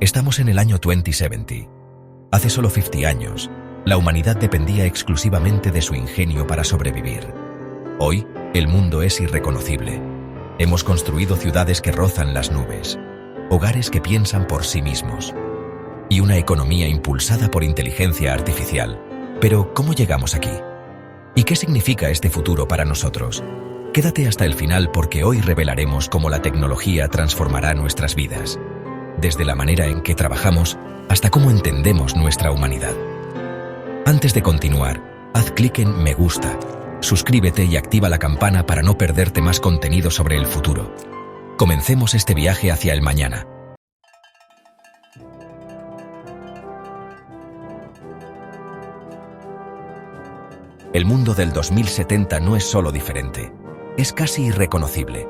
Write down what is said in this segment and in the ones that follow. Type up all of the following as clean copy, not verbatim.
Estamos en el año 2070. Hace solo 50 años, la humanidad dependía exclusivamente de su ingenio para sobrevivir. Hoy, el mundo es irreconocible. Hemos construido ciudades que rozan las nubes, hogares que piensan por sí mismos, y una economía impulsada por inteligencia artificial. Pero, ¿cómo llegamos aquí? ¿Y qué significa este futuro para nosotros? Quédate hasta el final porque hoy revelaremos cómo la tecnología transformará nuestras vidas, desde la manera en que trabajamos hasta cómo entendemos nuestra humanidad. Antes de continuar, haz clic en me gusta, suscríbete y activa la campana para no perderte más contenido sobre el futuro. Comencemos este viaje hacia el mañana. El mundo del 2070 no es solo diferente, es casi irreconocible.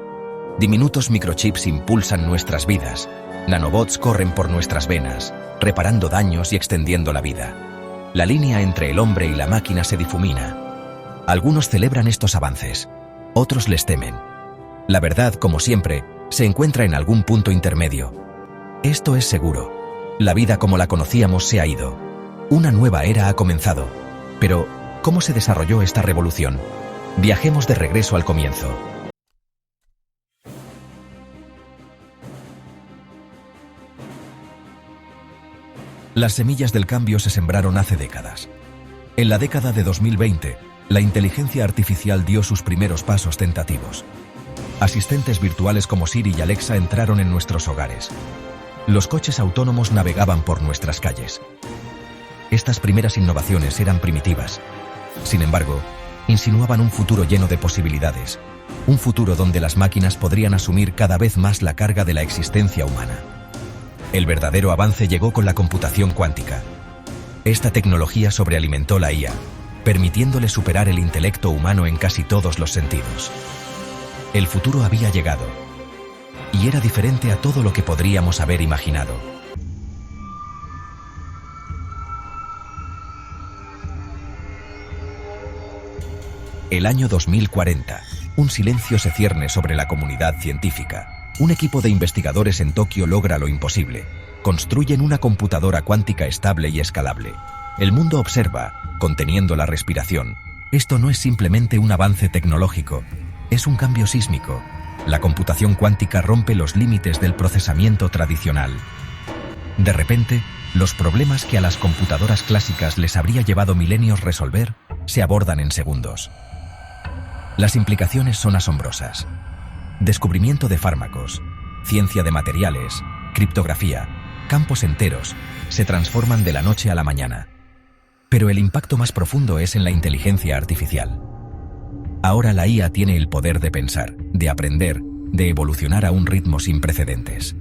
Diminutos microchips impulsan nuestras vidas, nanobots corren por nuestras venas, reparando daños y extendiendo la vida. La línea entre el hombre y la máquina se difumina. Algunos celebran estos avances, otros les temen. La verdad, como siempre, se encuentra en algún punto intermedio. Esto es seguro. La vida como la conocíamos se ha ido. Una nueva era ha comenzado. Pero, ¿cómo se desarrolló esta revolución? Viajemos de regreso al comienzo. Las semillas del cambio se sembraron hace décadas. En la década de 2020, la inteligencia artificial dio sus primeros pasos tentativos. Asistentes virtuales como Siri y Alexa entraron en nuestros hogares. Los coches autónomos navegaban por nuestras calles. Estas primeras innovaciones eran primitivas. Sin embargo, insinuaban un futuro lleno de posibilidades, un futuro donde las máquinas podrían asumir cada vez más la carga de la existencia humana. El verdadero avance llegó con la computación cuántica. Esta tecnología sobrealimentó la IA, permitiéndole superar el intelecto humano en casi todos los sentidos. El futuro había llegado, y era diferente a todo lo que podríamos haber imaginado. El año 2040, un silencio se cierne sobre la comunidad científica. Un equipo de investigadores en Tokio logra lo imposible. Construyen una computadora cuántica estable y escalable. El mundo observa, conteniendo la respiración. Esto no es simplemente un avance tecnológico, es un cambio sísmico. La computación cuántica rompe los límites del procesamiento tradicional. De repente, los problemas que a las computadoras clásicas les habría llevado milenios resolver, se abordan en segundos. Las implicaciones son asombrosas. Descubrimiento de fármacos, ciencia de materiales, criptografía, campos enteros, se transforman de la noche a la mañana. Pero el impacto más profundo es en la inteligencia artificial. Ahora la IA tiene el poder de pensar, de aprender, de evolucionar a un ritmo sin precedentes.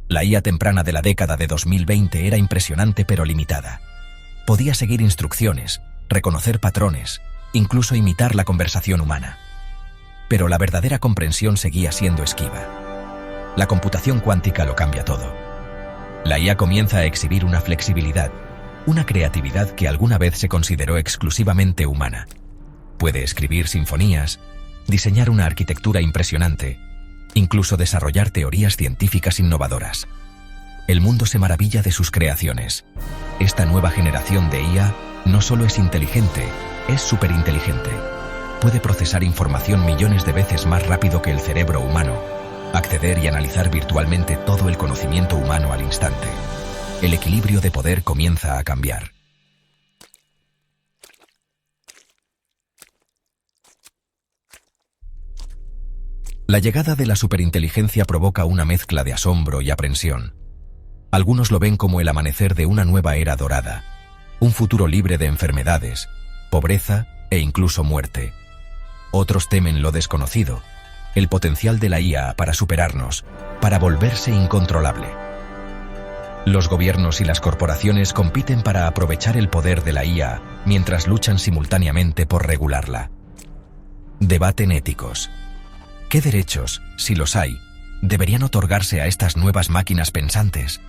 La IA temprana de la década de 2020 era impresionante pero limitada. Podía seguir instrucciones, reconocer patrones, incluso imitar la conversación humana. Pero la verdadera comprensión seguía siendo esquiva. La computación cuántica lo cambia todo. La IA comienza a exhibir una flexibilidad, una creatividad que alguna vez se consideró exclusivamente humana. Puede escribir sinfonías, diseñar una arquitectura impresionante, incluso desarrollar teorías científicas innovadoras. El mundo se maravilla de sus creaciones. Esta nueva generación de IA no solo es inteligente, es superinteligente. Puede procesar información millones de veces más rápido que el cerebro humano, acceder y analizar virtualmente todo el conocimiento humano al instante. El equilibrio de poder comienza a cambiar. La llegada de la superinteligencia provoca una mezcla de asombro y aprensión. Algunos lo ven como el amanecer de una nueva era dorada, un futuro libre de enfermedades, pobreza e incluso muerte. Otros temen lo desconocido, el potencial de la IA para superarnos, para volverse incontrolable. Los gobiernos y las corporaciones compiten para aprovechar el poder de la IA mientras luchan simultáneamente por regularla. Debaten éticos. ¿Qué derechos, si los hay, deberían otorgarse a estas nuevas máquinas pensantes?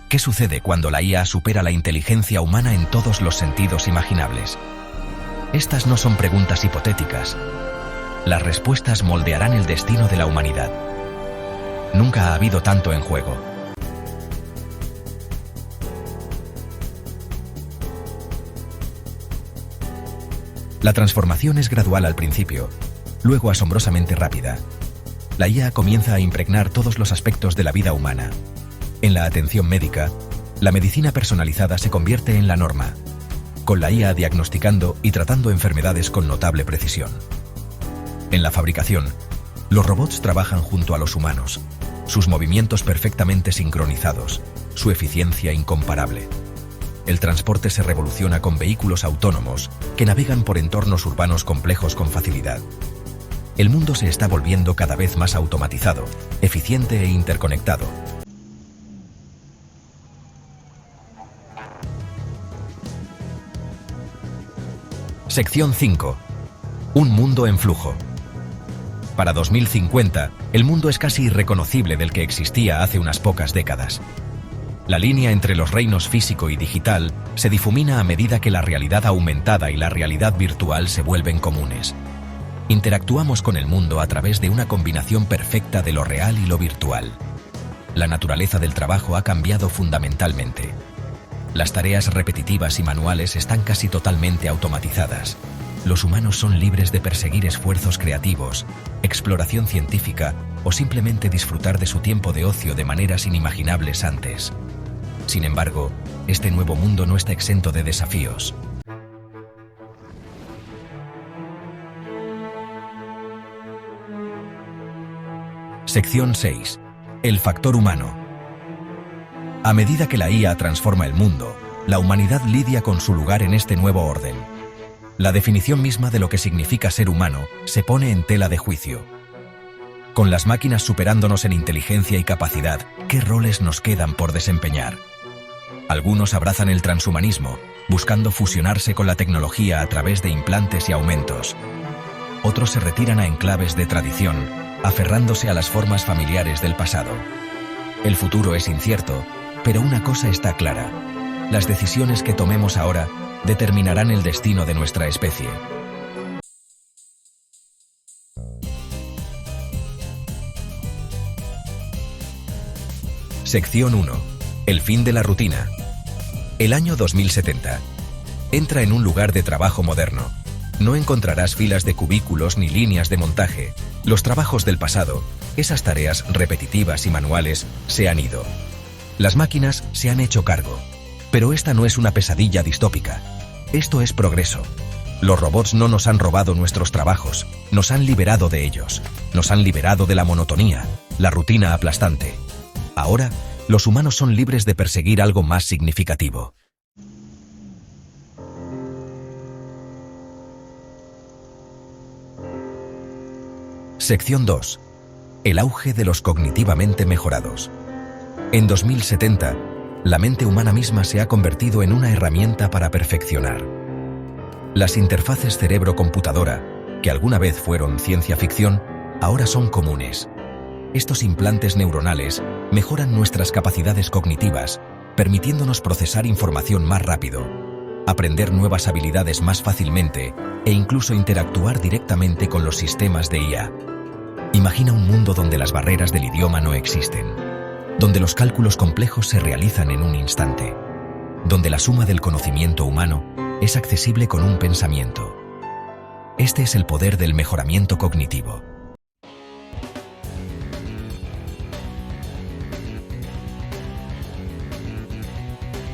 ¿Qué sucede cuando la IA supera la inteligencia humana en todos los sentidos imaginables? Estas no son preguntas hipotéticas. Las respuestas moldearán el destino de la humanidad. Nunca ha habido tanto en juego. La transformación es gradual al principio, luego asombrosamente rápida. La IA comienza a impregnar todos los aspectos de la vida humana. En la atención médica, la medicina personalizada se convierte en la norma, con la IA diagnosticando y tratando enfermedades con notable precisión. En la fabricación, los robots trabajan junto a los humanos, sus movimientos perfectamente sincronizados, su eficiencia incomparable. El transporte se revoluciona con vehículos autónomos que navegan por entornos urbanos complejos con facilidad. El mundo se está volviendo cada vez más automatizado, eficiente e interconectado. Sección 5. Un mundo en flujo. Para 2050, el mundo es casi irreconocible del que existía hace unas pocas décadas. La línea entre los reinos físico y digital se difumina a medida que la realidad aumentada y la realidad virtual se vuelven comunes. Interactuamos con el mundo a través de una combinación perfecta de lo real y lo virtual. La naturaleza del trabajo ha cambiado fundamentalmente. Las tareas repetitivas y manuales están casi totalmente automatizadas. Los humanos son libres de perseguir esfuerzos creativos, exploración científica o simplemente disfrutar de su tiempo de ocio de maneras inimaginables antes. Sin embargo, este nuevo mundo no está exento de desafíos. Sección 6. El factor humano. A medida que la IA transforma el mundo, la humanidad lidia con su lugar en este nuevo orden. La definición misma de lo que significa ser humano se pone en tela de juicio. Con las máquinas superándonos en inteligencia y capacidad, ¿qué roles nos quedan por desempeñar? Algunos abrazan el transhumanismo, buscando fusionarse con la tecnología a través de implantes y aumentos. Otros se retiran a enclaves de tradición, aferrándose a las formas familiares del pasado. El futuro es incierto, pero una cosa está clara: las decisiones que tomemos ahora determinarán el destino de nuestra especie. Sección 1. El fin de la rutina. El año 2070. Entra en un lugar de trabajo moderno. No encontrarás filas de cubículos ni líneas de montaje. Los trabajos del pasado, esas tareas repetitivas y manuales, se han ido. Las máquinas se han hecho cargo. Pero esta no es una pesadilla distópica. Esto es progreso. Los robots no nos han robado nuestros trabajos, nos han liberado de ellos. Nos han liberado de la monotonía, la rutina aplastante. Ahora, los humanos son libres de perseguir algo más significativo. Sección 2. El auge de los cognitivamente mejorados. En 2070, la mente humana misma se ha convertido en una herramienta para perfeccionar. Las interfaces cerebro-computadora, que alguna vez fueron ciencia ficción, ahora son comunes. Estos implantes neuronales mejoran nuestras capacidades cognitivas, permitiéndonos procesar información más rápido, aprender nuevas habilidades más fácilmente e incluso interactuar directamente con los sistemas de IA. Imagina un mundo donde las barreras del idioma no existen, donde los cálculos complejos se realizan en un instante, donde la suma del conocimiento humano es accesible con un pensamiento. Este es el poder del mejoramiento cognitivo.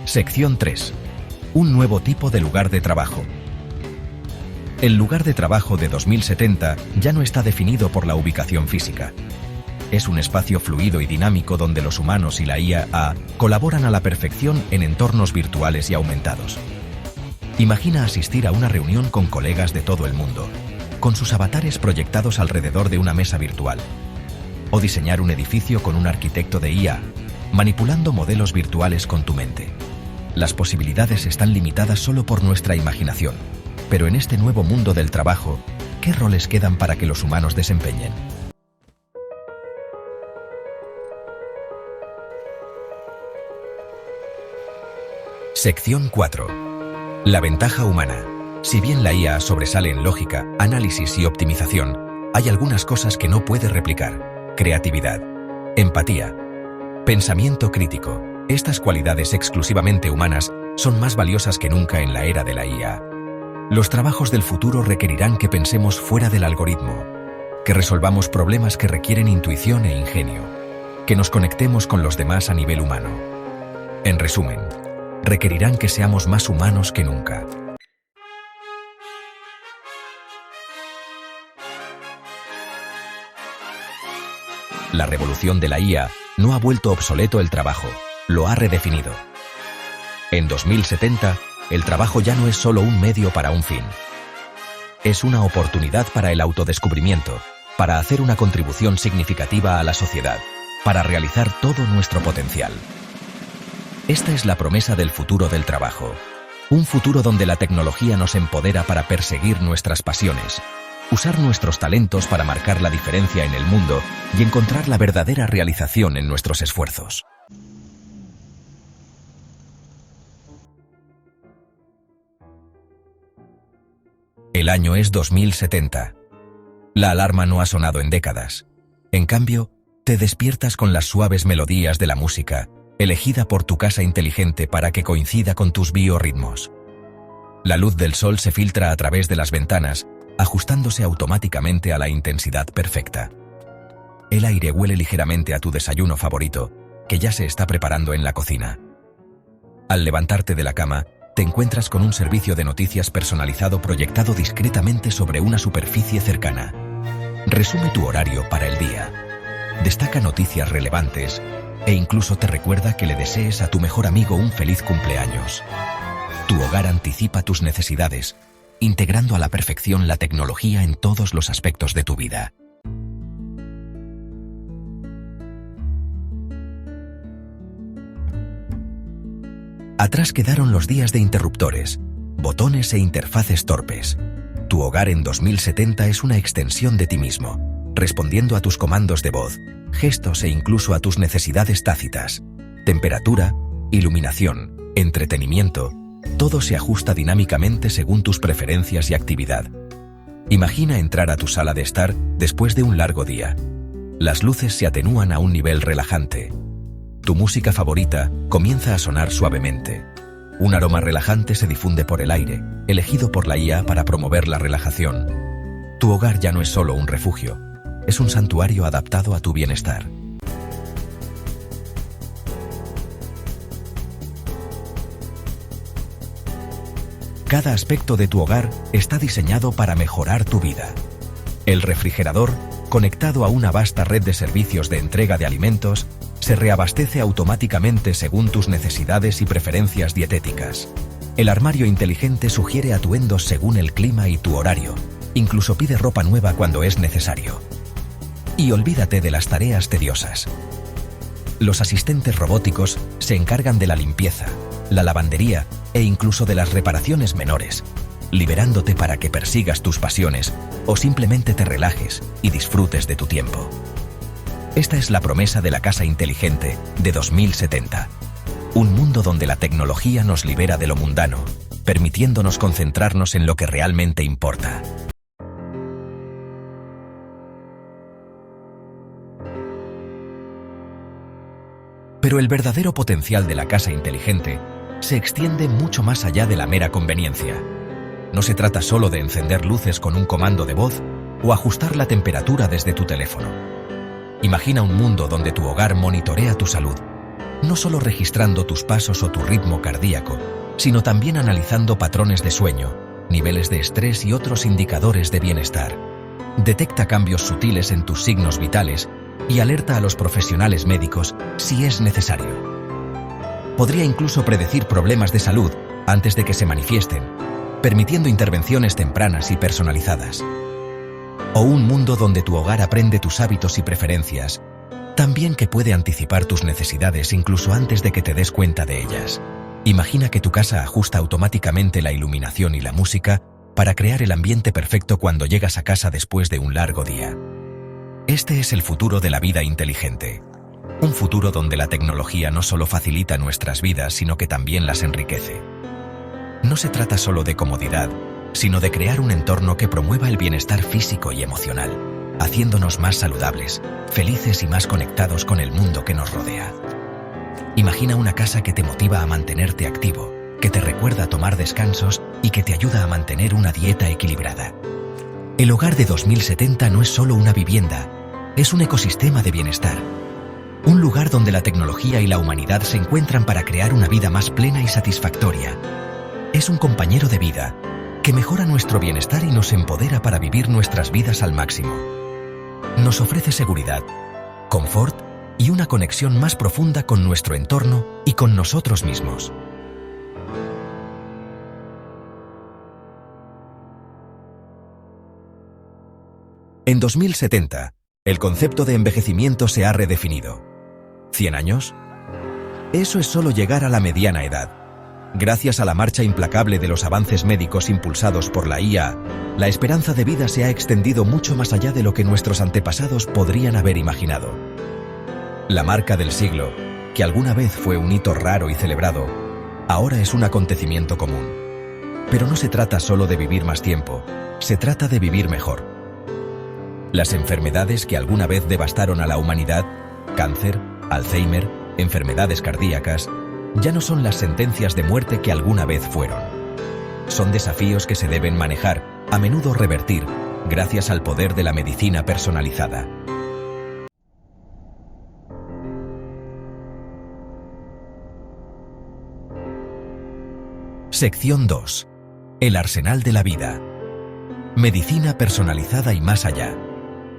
Sección 3. Un nuevo tipo de lugar de trabajo. El lugar de trabajo de 2070 ya no está definido por la ubicación física. Es un espacio fluido y dinámico donde los humanos y la IA colaboran a la perfección en entornos virtuales y aumentados. Imagina asistir a una reunión con colegas de todo el mundo, con sus avatares proyectados alrededor de una mesa virtual. O diseñar un edificio con un arquitecto de IA, manipulando modelos virtuales con tu mente. Las posibilidades están limitadas solo por nuestra imaginación, pero en este nuevo mundo del trabajo, ¿qué roles quedan para que los humanos desempeñen? Sección 4. La ventaja humana. Si bien la IA sobresale en lógica, análisis y optimización, Hay algunas cosas que no puede replicar: creatividad, empatía, pensamiento crítico. Estas cualidades exclusivamente humanas son más valiosas que nunca en la era de la IA. Los trabajos del futuro requerirán que pensemos fuera del algoritmo, que resolvamos problemas que requieren intuición e ingenio, que nos conectemos con los demás a nivel humano. En resumen, requerirán que seamos más humanos que nunca. La revolución de la IA no ha vuelto obsoleto el trabajo, lo ha redefinido. En 2070, el trabajo ya no es solo un medio para un fin. Es una oportunidad para el autodescubrimiento, para hacer una contribución significativa a la sociedad, para realizar todo nuestro potencial. Esta es la promesa del futuro del trabajo. Un futuro donde la tecnología nos empodera para perseguir nuestras pasiones, usar nuestros talentos para marcar la diferencia en el mundo y encontrar la verdadera realización en nuestros esfuerzos. El año es 2070. La alarma no ha sonado en décadas. En cambio, te despiertas con las suaves melodías de la música, elegida por tu casa inteligente para que coincida con tus biorritmos. La luz del sol se filtra a través de las ventanas, ajustándose automáticamente a la intensidad perfecta. El aire huele ligeramente a tu desayuno favorito, que ya se está preparando en la cocina. Al levantarte de la cama, te encuentras con un servicio de noticias personalizado proyectado discretamente sobre una superficie cercana. Resume tu horario para el día, destaca noticias relevantes e incluso te recuerda que le desees a tu mejor amigo un feliz cumpleaños. Tu hogar anticipa tus necesidades, integrando a la perfección la tecnología en todos los aspectos de tu vida. Atrás quedaron los días de interruptores, botones e interfaces torpes. Tu hogar en 2070 es una extensión de ti mismo, respondiendo a tus comandos de voz, gestos e incluso a tus necesidades tácitas. Temperatura, iluminación, entretenimiento, todo se ajusta dinámicamente según tus preferencias y actividad. Imagina entrar a tu sala de estar después de un largo día. Las luces se atenúan a un nivel relajante. Tu música favorita comienza a sonar suavemente. Un aroma relajante se difunde por el aire, elegido por la IA para promover la relajación. Tu hogar ya no es solo un refugio, es un santuario adaptado a tu bienestar. Cada aspecto de tu hogar está diseñado para mejorar tu vida. El refrigerador, conectado a una vasta red de servicios de entrega de alimentos, se reabastece automáticamente según tus necesidades y preferencias dietéticas. El armario inteligente sugiere atuendos según el clima y tu horario. Incluso pide ropa nueva cuando es necesario. Y olvídate de las tareas tediosas. Los asistentes robóticos se encargan de la limpieza, la lavandería e incluso de las reparaciones menores, liberándote para que persigas tus pasiones o simplemente te relajes y disfrutes de tu tiempo. Esta es la promesa de la casa inteligente de 2070. Un mundo donde la tecnología nos libera de lo mundano, permitiéndonos concentrarnos en lo que realmente importa. Pero el verdadero potencial de la casa inteligente se extiende mucho más allá de la mera conveniencia. No se trata solo de encender luces con un comando de voz o ajustar la temperatura desde tu teléfono. Imagina un mundo donde tu hogar monitorea tu salud, no solo registrando tus pasos o tu ritmo cardíaco, sino también analizando patrones de sueño, niveles de estrés y otros indicadores de bienestar. Detecta cambios sutiles en tus signos vitales y alerta a los profesionales médicos si es necesario. Podría incluso predecir problemas de salud antes de que se manifiesten, permitiendo intervenciones tempranas y personalizadas. O un mundo donde tu hogar aprende tus hábitos y preferencias, también que puede anticipar tus necesidades incluso antes de que te des cuenta de ellas. Imagina que tu casa ajusta automáticamente la iluminación y la música para crear el ambiente perfecto cuando llegas a casa después de un largo día. Este es el futuro de la vida inteligente. Un futuro donde la tecnología no solo facilita nuestras vidas, sino que también las enriquece. No se trata solo de comodidad, sino de crear un entorno que promueva el bienestar físico y emocional. haciéndonos más saludables, felices y más conectados con el mundo que nos rodea. Imagina una casa que te motiva a mantenerte activo, que te recuerda tomar descansos y que te ayuda a mantener una dieta equilibrada. El hogar de 2070 no es solo una vivienda, es un ecosistema de bienestar. Un lugar donde la tecnología y la humanidad se encuentran para crear una vida más plena y satisfactoria. Es un compañero de vida que mejora nuestro bienestar y nos empodera para vivir nuestras vidas al máximo. Nos ofrece seguridad, confort y una conexión más profunda con nuestro entorno y con nosotros mismos. En 2070, el concepto de envejecimiento se ha redefinido. ¿100 años? Eso es solo llegar a la mediana edad. Gracias a la marcha implacable de los avances médicos impulsados por la IA, la esperanza de vida se ha extendido mucho más allá de lo que nuestros antepasados podrían haber imaginado. La marca del siglo, que alguna vez fue un hito raro y celebrado, ahora es un acontecimiento común. Pero no se trata solo de vivir más tiempo, se trata de vivir mejor. Las enfermedades que alguna vez devastaron a la humanidad, cáncer, Alzheimer, enfermedades cardíacas, ya no son las sentencias de muerte que alguna vez fueron. Son desafíos que se deben manejar, a menudo revertir, gracias al poder de la medicina personalizada. Sección 2. El arsenal de la vida. Medicina personalizada y más allá.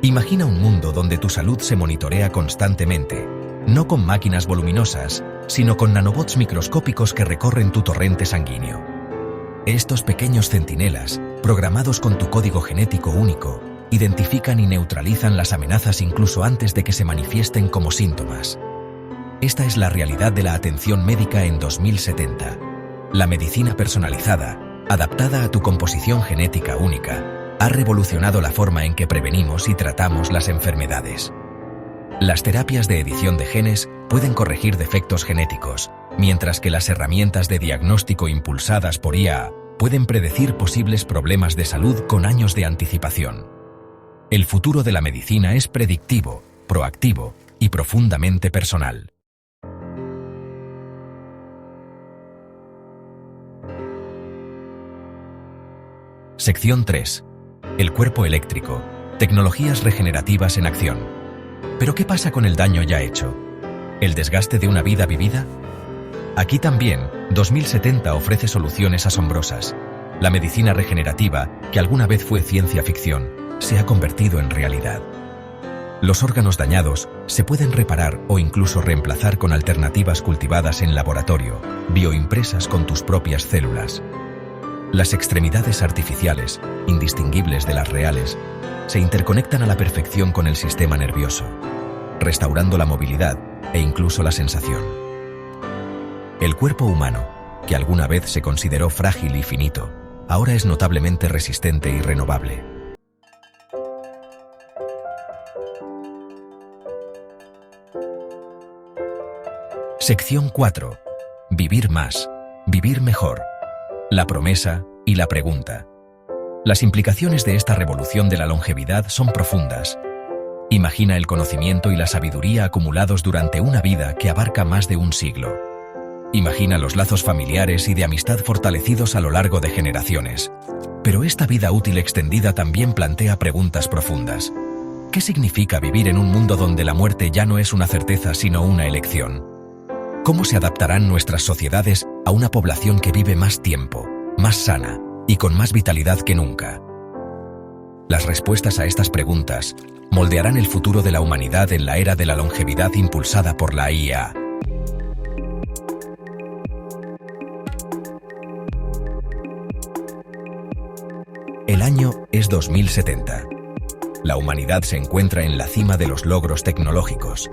Imagina un mundo donde tu salud se monitorea constantemente, no con máquinas voluminosas, sino con nanobots microscópicos que recorren tu torrente sanguíneo. Estos pequeños centinelas, programados con tu código genético único, identifican y neutralizan las amenazas incluso antes de que se manifiesten como síntomas. Esta es la realidad de la atención médica en 2070. La medicina personalizada, adaptada a tu composición genética única, ha revolucionado la forma en que prevenimos y tratamos las enfermedades. Las terapias de edición de genes pueden corregir defectos genéticos, mientras que las herramientas de diagnóstico impulsadas por IA pueden predecir posibles problemas de salud con años de anticipación. El futuro de la medicina es predictivo, proactivo y profundamente personal. Sección 3. El cuerpo eléctrico. Tecnologías regenerativas en acción. ¿Pero qué pasa con el daño ya hecho? ¿El desgaste de una vida vivida? Aquí también, 2070 ofrece soluciones asombrosas. La medicina regenerativa, que alguna vez fue ciencia ficción, se ha convertido en realidad. Los órganos dañados se pueden reparar o incluso reemplazar con alternativas cultivadas en laboratorio, bioimpresas con tus propias células. Las extremidades artificiales, indistinguibles de las reales, se interconectan a la perfección con el sistema nervioso, restaurando la movilidad e incluso la sensación. El cuerpo humano, que alguna vez se consideró frágil y finito, ahora es notablemente resistente y renovable. Sección 4. Vivir más, vivir mejor. La promesa y la pregunta. Las implicaciones de esta revolución de la longevidad son profundas. Imagina el conocimiento y la sabiduría acumulados durante una vida que abarca más de un siglo. Imagina los lazos familiares y de amistad fortalecidos a lo largo de generaciones. Pero esta vida útil extendida también plantea preguntas profundas. ¿Qué significa vivir en un mundo donde la muerte ya no es una certeza sino una elección? ¿Cómo se adaptarán nuestras sociedades a una población que vive más tiempo, más sana y con más vitalidad que nunca? Las respuestas a estas preguntas moldearán el futuro de la humanidad en la era de la longevidad impulsada por la IA. El año es 2070. La humanidad se encuentra en la cima de los logros tecnológicos.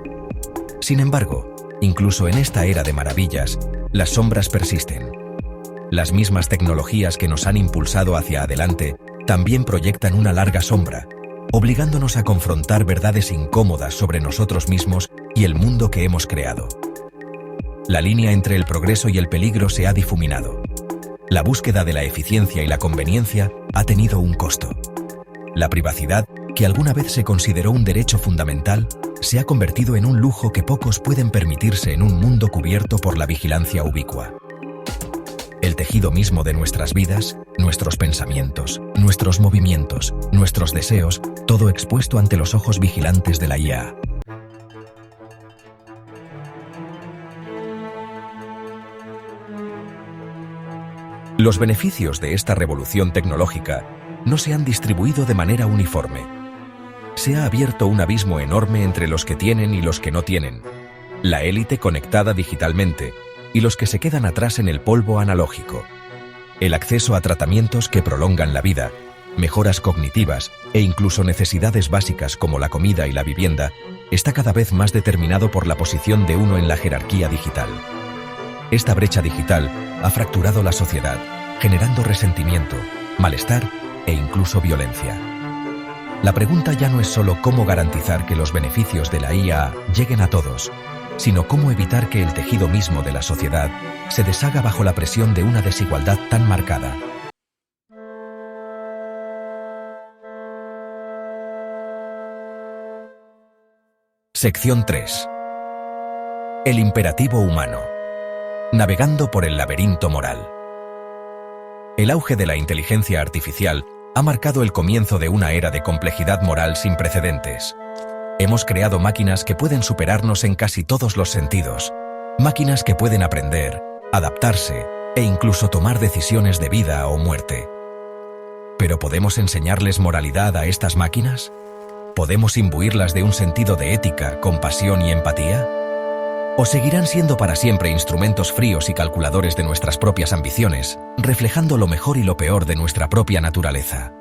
Sin embargo, incluso en esta era de maravillas, las sombras persisten. Las mismas tecnologías que nos han impulsado hacia adelante también proyectan una larga sombra, obligándonos a confrontar verdades incómodas sobre nosotros mismos y el mundo que hemos creado. La línea entre el progreso y el peligro se ha difuminado. La búsqueda de la eficiencia y la conveniencia ha tenido un costo. La privacidad que alguna vez se consideró un derecho fundamental, se ha convertido en un lujo que pocos pueden permitirse en un mundo cubierto por la vigilancia ubicua. El tejido mismo de nuestras vidas, nuestros pensamientos, nuestros movimientos, nuestros deseos, todo expuesto ante los ojos vigilantes de la IA. Los beneficios de esta revolución tecnológica no se han distribuido de manera uniforme. Se ha abierto un abismo enorme entre los que tienen y los que no tienen, la élite conectada digitalmente y los que se quedan atrás en el polvo analógico. El acceso a tratamientos que prolongan la vida, mejoras cognitivas e incluso necesidades básicas como la comida y la vivienda está cada vez más determinado por la posición de uno en la jerarquía digital. Esta brecha digital ha fracturado la sociedad, generando resentimiento, malestar e incluso violencia. La pregunta ya no es solo cómo garantizar que los beneficios de la IA lleguen a todos, sino cómo evitar que el tejido mismo de la sociedad se deshaga bajo la presión de una desigualdad tan marcada. Sección 3. El imperativo humano. Navegando por el laberinto moral. El auge de la inteligencia artificial ha marcado el comienzo de una era de complejidad moral sin precedentes. Hemos creado máquinas que pueden superarnos en casi todos los sentidos, máquinas que pueden aprender, adaptarse e incluso tomar decisiones de vida o muerte. ¿Pero podemos enseñarles moralidad a estas máquinas? ¿Podemos imbuirlas de un sentido de ética, compasión y empatía? ¿O seguirán siendo para siempre instrumentos fríos y calculadores de nuestras propias ambiciones, reflejando lo mejor y lo peor de nuestra propia naturaleza?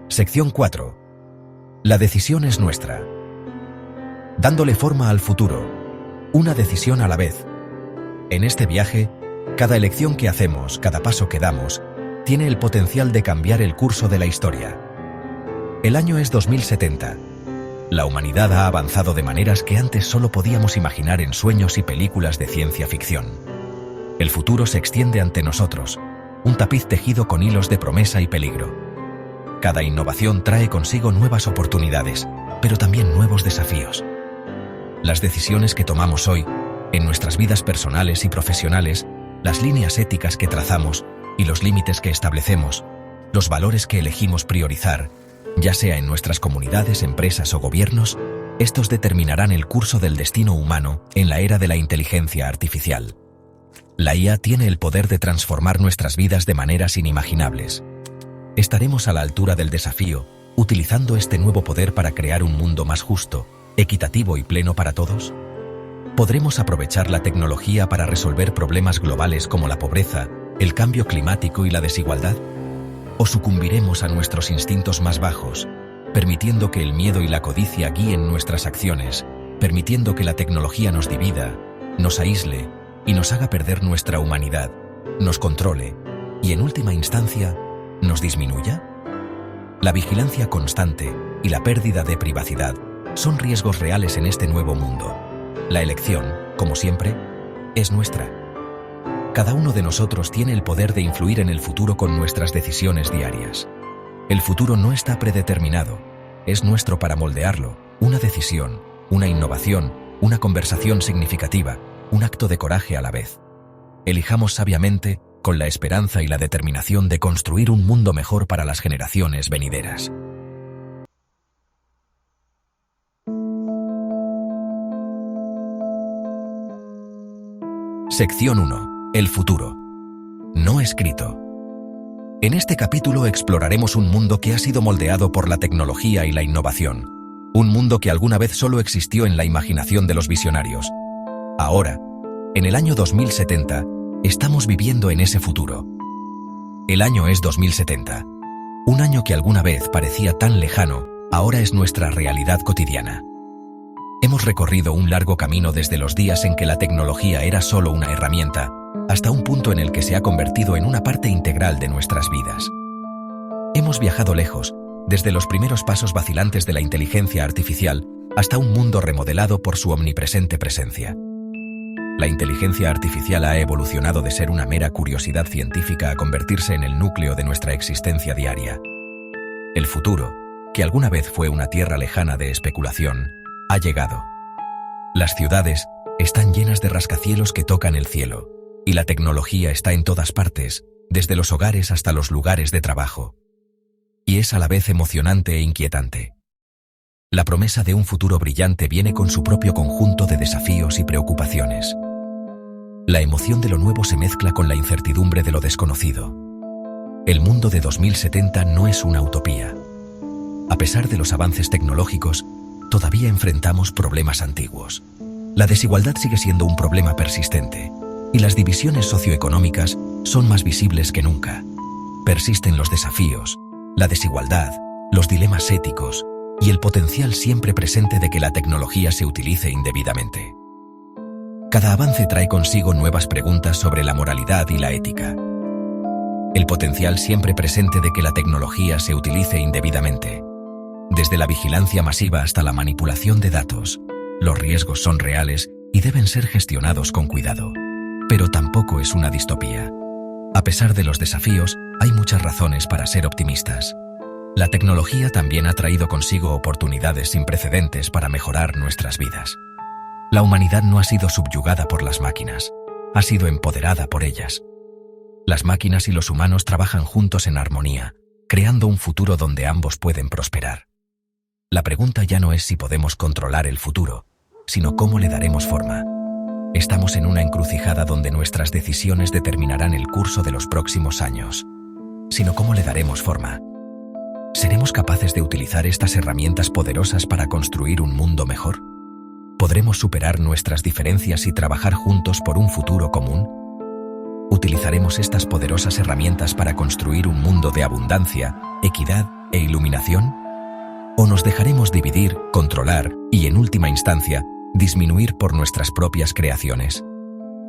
Sección 4. La decisión es nuestra. Dándole forma al futuro. Una decisión a la vez. En este viaje, cada elección que hacemos, cada paso que damos, tiene el potencial de cambiar el curso de la historia. El año es 2070. La humanidad ha avanzado de maneras que antes solo podíamos imaginar en sueños y películas de ciencia ficción. El futuro se extiende ante nosotros, un tapiz tejido con hilos de promesa y peligro. Cada innovación trae consigo nuevas oportunidades, pero también nuevos desafíos. Las decisiones que tomamos hoy, en nuestras vidas personales y profesionales, las líneas éticas que trazamos y los límites que establecemos, los valores que elegimos priorizar, ya sea en nuestras comunidades, empresas o gobiernos, estos determinarán el curso del destino humano en la era de la inteligencia artificial. La IA tiene el poder de transformar nuestras vidas de maneras inimaginables. ¿Estaremos a la altura del desafío, utilizando este nuevo poder para crear un mundo más justo, equitativo y pleno para todos? ¿Podremos aprovechar la tecnología para resolver problemas globales como la pobreza, el cambio climático y la desigualdad? ¿O sucumbiremos a nuestros instintos más bajos, permitiendo que el miedo y la codicia guíen nuestras acciones, permitiendo que la tecnología nos divida, nos aísle y nos haga perder nuestra humanidad, nos controle y, en última instancia, nos disminuya? La vigilancia constante y la pérdida de privacidad son riesgos reales en este nuevo mundo. La elección, como siempre, es nuestra. Cada uno de nosotros tiene el poder de influir en el futuro con nuestras decisiones diarias. El futuro no está predeterminado, es nuestro para moldearlo. Una decisión, una innovación, una conversación significativa, un acto de coraje a la vez. Elijamos sabiamente, con la esperanza y la determinación de construir un mundo mejor para las generaciones venideras. Sección 1. El futuro. No escrito. En este capítulo exploraremos un mundo que ha sido moldeado por la tecnología y la innovación. Un mundo que alguna vez solo existió en la imaginación de los visionarios. Ahora, en el año 2070, estamos viviendo en ese futuro. El año es 2070. Un año que alguna vez parecía tan lejano, ahora es nuestra realidad cotidiana. Hemos recorrido un largo camino desde los días en que la tecnología era solo una herramienta, hasta un punto en el que se ha convertido en una parte integral de nuestras vidas. Hemos viajado lejos, desde los primeros pasos vacilantes de la inteligencia artificial hasta un mundo remodelado por su omnipresente presencia. La inteligencia artificial ha evolucionado de ser una mera curiosidad científica a convertirse en el núcleo de nuestra existencia diaria. El futuro, que alguna vez fue una tierra lejana de especulación, ha llegado. Las ciudades están llenas de rascacielos que tocan el cielo, y la tecnología está en todas partes, desde los hogares hasta los lugares de trabajo. Y es a la vez emocionante e inquietante. La promesa de un futuro brillante viene con su propio conjunto de desafíos y preocupaciones. La emoción de lo nuevo se mezcla con la incertidumbre de lo desconocido. El mundo de 2070 no es una utopía. A pesar de los avances tecnológicos, todavía enfrentamos problemas antiguos. La desigualdad sigue siendo un problema persistente, y las divisiones socioeconómicas son más visibles que nunca. Persisten los desafíos, la desigualdad, los dilemas éticos y el potencial siempre presente de que la tecnología se utilice indebidamente. Cada avance trae consigo nuevas preguntas sobre la moralidad y la ética. El potencial siempre presente de que la tecnología se utilice indebidamente. Desde la vigilancia masiva hasta la manipulación de datos, los riesgos son reales y deben ser gestionados con cuidado. Pero tampoco es una distopía. A pesar de los desafíos, hay muchas razones para ser optimistas. La tecnología también ha traído consigo oportunidades sin precedentes para mejorar nuestras vidas. La humanidad no ha sido subyugada por las máquinas, ha sido empoderada por ellas. Las máquinas y los humanos trabajan juntos en armonía, creando un futuro donde ambos pueden prosperar. La pregunta ya no es si podemos controlar el futuro, sino cómo le daremos forma. Estamos en una encrucijada donde nuestras decisiones determinarán el curso de los próximos años, sino cómo le daremos forma. ¿Seremos capaces de utilizar estas herramientas poderosas para construir un mundo mejor? ¿Podremos superar nuestras diferencias y trabajar juntos por un futuro común? ¿Utilizaremos estas poderosas herramientas para construir un mundo de abundancia, equidad e iluminación? ¿O nos dejaremos dividir, controlar y, en última instancia, disminuir por nuestras propias creaciones?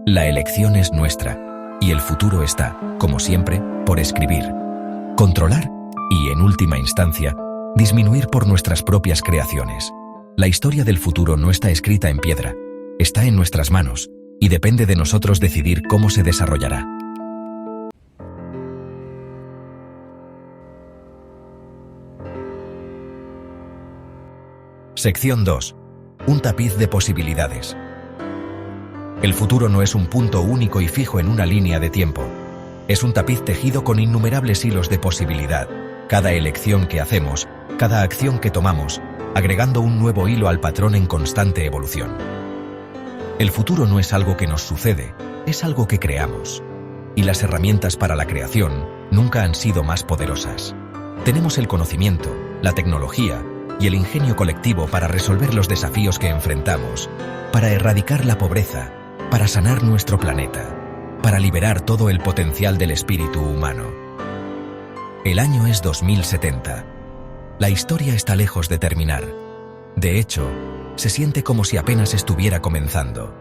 La elección es nuestra, y el futuro está, como siempre, por escribir. Controlar y, en última instancia, disminuir por nuestras propias creaciones. La historia del futuro no está escrita en piedra, está en nuestras manos, y depende de nosotros decidir cómo se desarrollará. Sección 2. Un tapiz de posibilidades. El futuro no es un punto único y fijo en una línea de tiempo. Es un tapiz tejido con innumerables hilos de posibilidad. Cada elección que hacemos, cada acción que tomamos, agregando un nuevo hilo al patrón en constante evolución. El futuro no es algo que nos sucede, es algo que creamos. Y las herramientas para la creación nunca han sido más poderosas. Tenemos el conocimiento, la tecnología y el ingenio colectivo para resolver los desafíos que enfrentamos, para erradicar la pobreza, para sanar nuestro planeta, para liberar todo el potencial del espíritu humano. El año es 2070. La historia está lejos de terminar. De hecho, se siente como si apenas estuviera comenzando.